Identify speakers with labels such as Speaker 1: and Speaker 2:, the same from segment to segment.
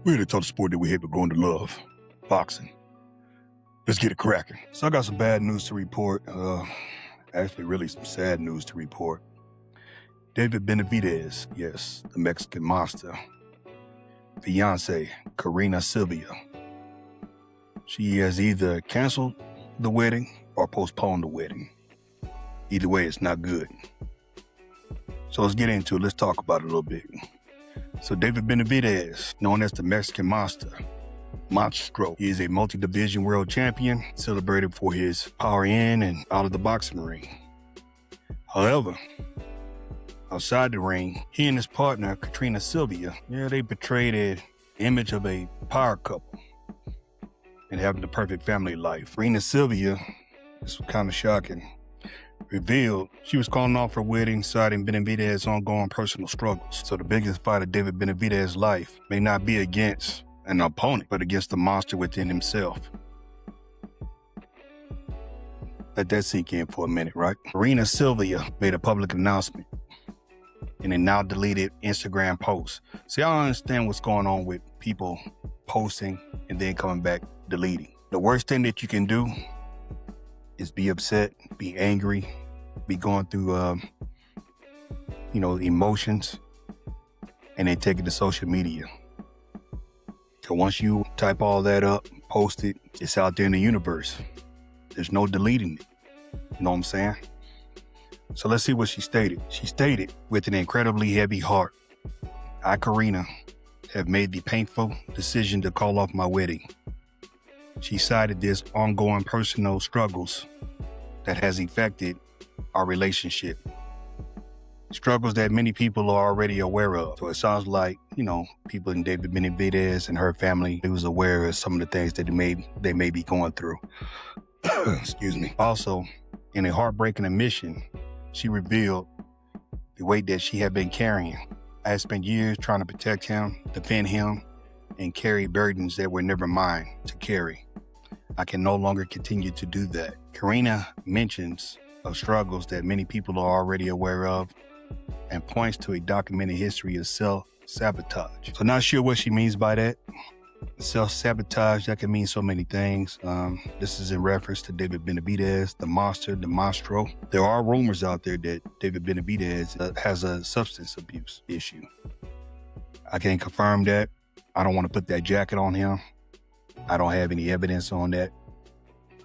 Speaker 1: We're here to talk the sport that we hate but grown to love, boxing. Let's get it cracking. So I got some bad news to report. Actually, really some sad news to report. David Benavidez, yes, the Mexican monster. Fiance, Karina Sylvia. She has either canceled the wedding or postponed the wedding. Either way, it's not good. So let's get into it. Let's talk about it a little bit. So David Benavidez, known as the Mexican Monstro. He is a multi-division world champion, celebrated for his power in and out of the boxing ring. However, outside the ring, he and his partner, Karina Sylvia, they portrayed an image of a power couple and having the perfect family life. Karina Sylvia, this was kind of shocking, revealed she was calling off her wedding, citing Benavidez's ongoing personal struggles. So the biggest fight of David Benavidez's life may not be against an opponent, but against the monster within himself. Let that sink in for a minute, right? Karina Sylvia made a public announcement in a now deleted Instagram post. See, I don't understand what's going on with people posting and then coming back deleting. The worst thing that you can do is be upset, be angry, be going through, emotions, and then take it to social media. So once you type all that up, post it, it's out there in the universe. There's no deleting it. You know what I'm saying? So let's see what she stated. She stated, with an incredibly heavy heart, I, Karina, have made the painful decision to call off my wedding. She cited this ongoing personal struggles that has affected our relationship. Struggles that many people are already aware of. So it sounds like, people in David Benavidez and her family, they was aware of some of the things that they may be going through. Excuse me. Also, in a heartbreaking admission, she revealed the weight that she had been carrying. I had spent years trying to protect him, defend him, and carry burdens that were never mine to carry. I can no longer continue to do that. Karina mentions of struggles that many people are already aware of and points to a documented history of self-sabotage. So not sure what she means by that. Self-sabotage, that can mean so many things. This is in reference to David Benavidez, the monster, the monstro. There are rumors out there that David Benavidez has a substance abuse issue. I can't confirm that. I don't want to put that jacket on him. I don't have any evidence on that,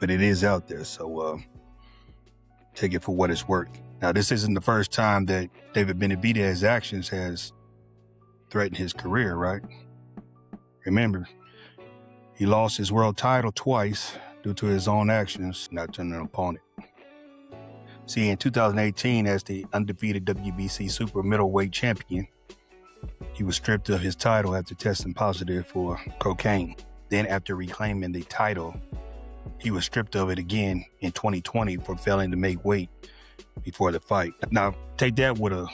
Speaker 1: but it is out there. So take it for what it's worth. Now, this isn't the first time that David Benavidez's actions has threatened his career, right? Remember, he lost his world title twice due to his own actions, not to an opponent. See, in 2018, as the undefeated WBC super middleweight champion, he was stripped of his title after testing positive for cocaine. Then after reclaiming the title, he was stripped of it again in 2020 for failing to make weight before the fight. Now, take that with a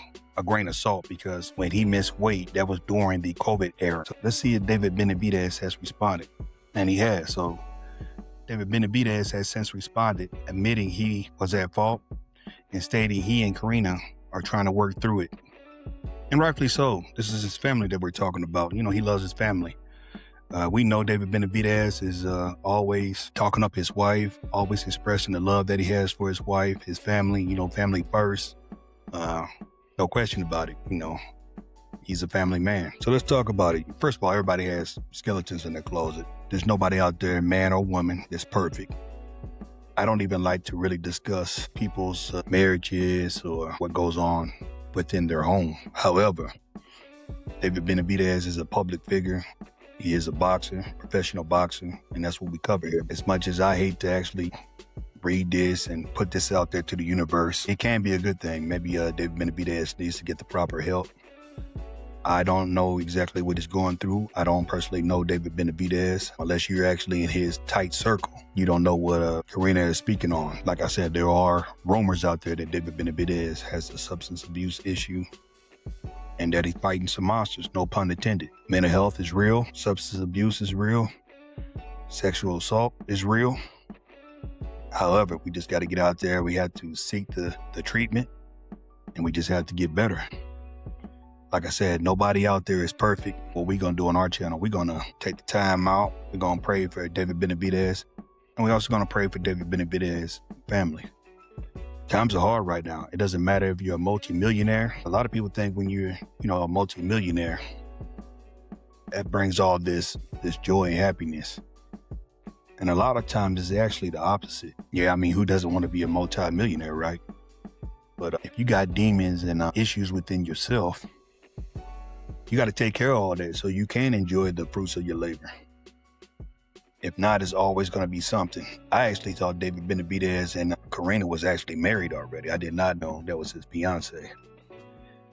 Speaker 1: grain of salt, because when he missed weight, that was during the COVID era. So let's see if David Benavidez has responded. And he has. So David Benavidez has since responded, admitting he was at fault and stating he and Karina are trying to work through it. And rightfully so. This is his family that we're talking about. He loves his family. We know David Benavidez is always talking up his wife, always expressing the love that he has for his wife, his family, family first. No question about it. He's a family man. So let's talk about it. First of all, everybody has skeletons in their closet. There's nobody out there, man or woman, that's perfect. I don't even like to really discuss people's marriages or what goes on within their home. However, David Benavidez is a public figure. He is a boxer, professional boxer, and that's what we cover here. As much as I hate to actually read this and put this out there to the universe, it can be a good thing. Maybe David Benavidez needs to get the proper help. I don't know exactly what he's going through. I don't personally know David Benavidez. Unless you're actually in his tight circle, you don't know what Karina is speaking on. Like I said, there are rumors out there that David Benavidez has a substance abuse issue and that he's fighting some monsters, no pun intended. Mental health is real. Substance abuse is real. Sexual assault is real. However, we just got to get out there. We have to seek the treatment, and we just have to get better. Like I said, nobody out there is perfect. What we're going to do on our channel, we're going to take the time out. We're going to pray for David Benavidez. And we're also going to pray for David Benavidez's family. Times are hard right now. It doesn't matter if you're a multimillionaire. A lot of people think when you're, a multimillionaire, that brings all this joy and happiness. And a lot of times it's actually the opposite. Yeah, I mean, who doesn't want to be a multimillionaire, right? But if you got demons and issues within yourself, you got to take care of all that so you can enjoy the fruits of your labor. If not, it's always going to be something. I actually thought David Benavidez and Karina was actually married already. I did not know that was his fiance.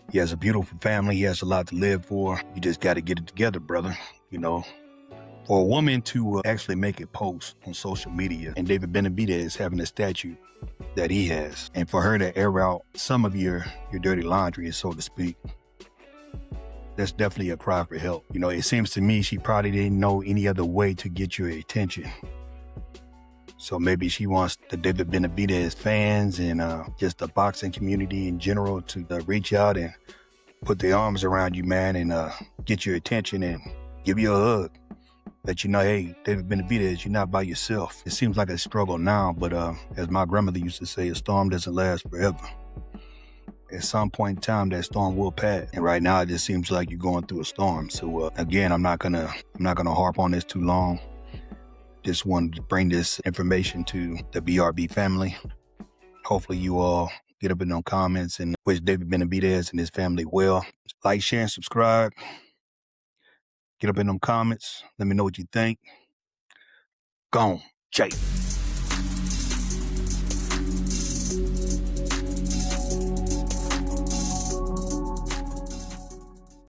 Speaker 1: He has a beautiful family. He has a lot to live for. You just got to get it together, brother. For a woman to actually make a post on social media and David Benavidez having a statue that he has, and for her to air out some of your dirty laundry, so to speak, that's definitely a cry for help. It seems to me she probably didn't know any other way to get your attention. So maybe she wants the David Benavidez fans and just the boxing community in general to reach out and put their arms around you, man, and get your attention and give you a hug. That hey, David Benavidez, you're not by yourself. It seems like a struggle now, but as my grandmother used to say, a storm doesn't last forever. At some point in time, that storm will pass. And right now, it just seems like you're going through a storm. So again, I'm not gonna harp on this too long. Just wanted to bring this information to the BRB family. Hopefully, you all get up in those comments and wish David Benavidez and his family well. Like, share, and subscribe. Get up in them comments. Let me know what you think. Gone. Jay.